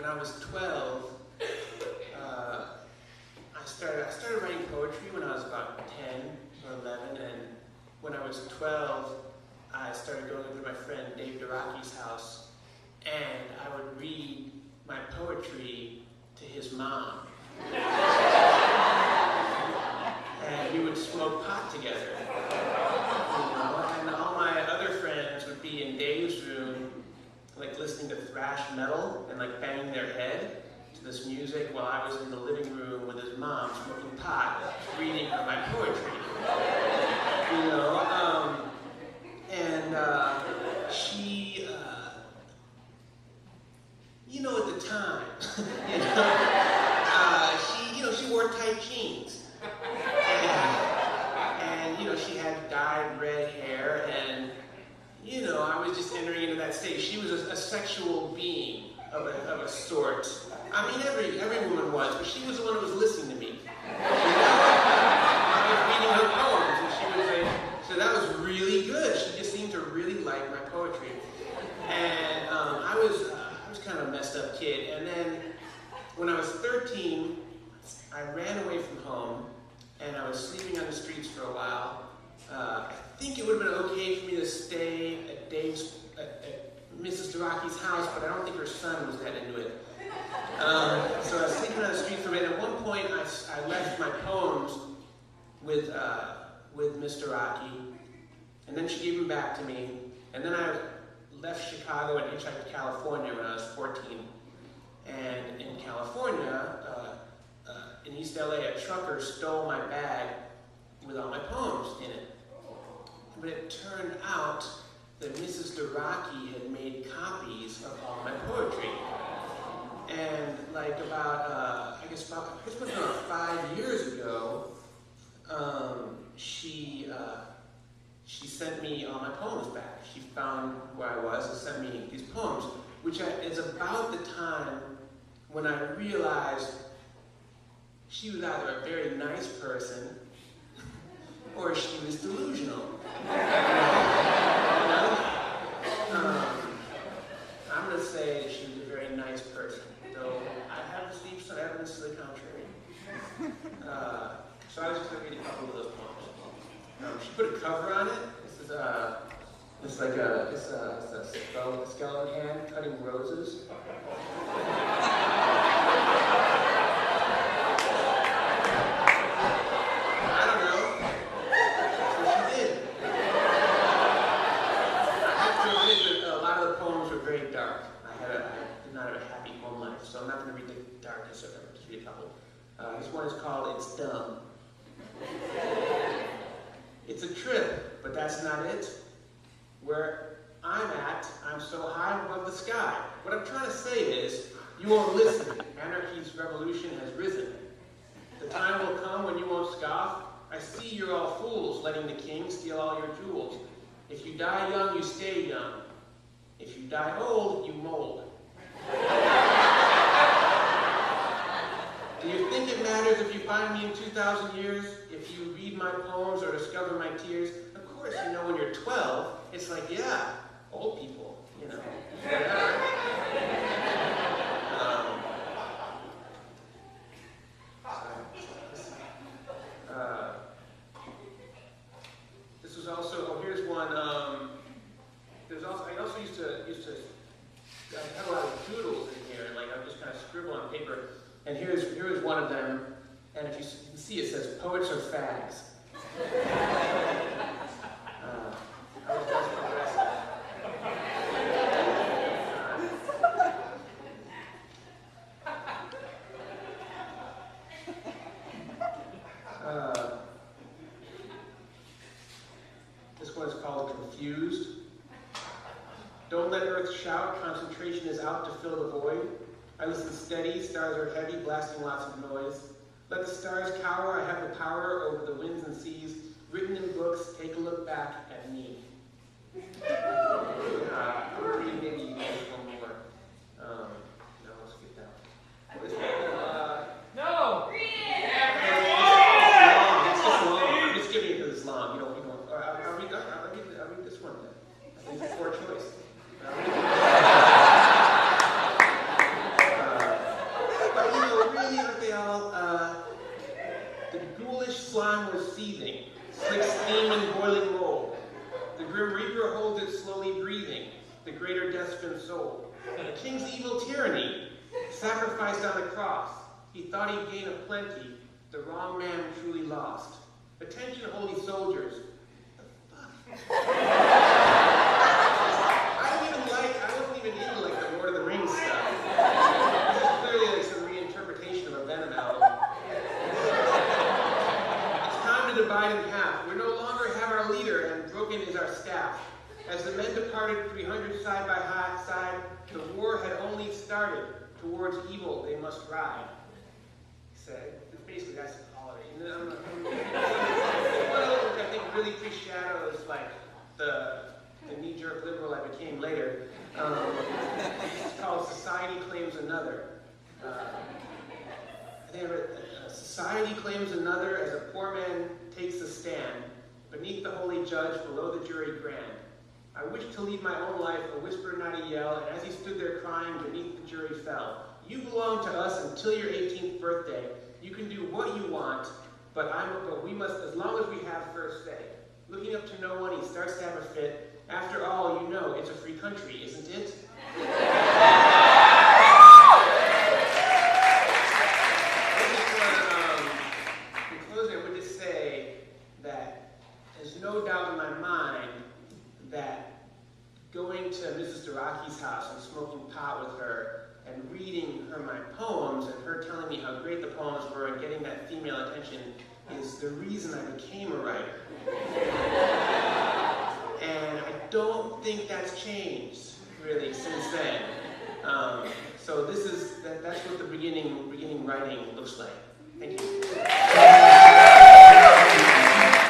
I was 12, I started writing poetry when I was about 10 or 11, and when I was 12, I started going over to my friend Dave Duraki's house, and I would read my poetry to his mom. And we would smoke pot together. And all my other friends would be in Dave's room, like listening to thrash metal and like banging their head to this music while I was in the living room with his mom smoking pot, reading her my poetry. She, at the time, she wore tight jeans. And she had dyed red hair, and, I was just entering into that stage. She was a sexual being of a sort. I mean, every woman was, but she was the one who was listening to me. I was reading her poems, and she was so that was really good. She just seemed to really like my poetry. And I was kind of a messed up kid. And then when I was 13, I ran away from home, and I was sleeping on the streets for a while. I think it would have been okay for me to stay at Mrs. Duraki's house, but I don't think her son was that into it. So I was sleeping on the street for a bit. At one point, I left my poems with Miss Duraki, and then she gave them back to me. And then I left Chicago and hitchhiked to California when I was 14. And in California, in East LA, a trucker stole my bag with all my poems in it. But it turned out that Mrs. Duraki had made copies of all my poetry. And like about 5 years ago, she sent me all my poems back. She found where I was and sent me these poems, which is about the time when I realized she was either a very nice person or she was delusional. I'm going to say that she was a very nice person, though I have received some evidence to the contrary. So I was just going to read a couple of those poems. She put a cover on it. It's a skeleton hand cutting roses. So I'm not going to read the darkest of them, just read a couple. This one is called It's Dumb. It's a trip, but that's not it. Where I'm at, I'm so high above the sky. What I'm trying to say is, you won't listen. Anarchy's revolution has risen. The time will come when you won't scoff. I see you're all fools, letting the king steal all your jewels. If you die young, you stay young. If you die old, you mold. Do you think it matters if you find me in 2,000 years? If you read my poems or discover my tears? Of course, when you're 12, it's like, yeah, old people, This was also, here's one, I also used to I had a lot of doodles in here, and I would just kind of scribble on paper. And here's one of them, and if you can see, it says, "Poets are fags." I was just progressive. This one is called Confused. Don't let earth shout, concentration is out to fill the void. I listen steady, stars are heavy, blasting lots of noise. Let the stars cower, I have the power over the winds and seas. Written in books, take a look back at me. I'm reading maybe you guys one more. No, let's get that. What is that? No! It's just long. I'm just giving it because it's long. I'll read this one then. I think it's poor choice. just been sold. The king's evil tyranny, sacrificed on the cross. He thought he'd gain a plenty, the wrong man truly lost. Attention, holy soldiers. The fuck? I wasn't even into like the Lord of the Rings stuff. This is clearly like some reinterpretation of a Venom album. It's time to divide in half. We no longer have our leader, and broken is our staff. As the men departed 300 side by side, the war had only started. Towards evil they must ride. He said, basically that's the holiday. Well, I think really foreshadows like the knee-jerk liberal I became later. It's called Society Claims Another. Society claims another as a poor man takes a stand. Beneath the holy judge, below the jury grand. I wished to lead my own life, a whisper, not a yell, and as he stood there crying, beneath the jury fell. You belong to us until your 18th birthday. You can do what you want, but we must, as long as we have first say. Looking up to no one, he starts to have a fit. After all, you know, it's a free country, isn't it? In closing, I would just say that there's no doubt in my mind that going to Mrs. Daraki's house and smoking pot with her and reading her my poems and her telling me how great the poems were and getting that female attention is the reason I became a writer. And I don't think that's changed really since then. So that's what the beginning writing looks like. Thank you.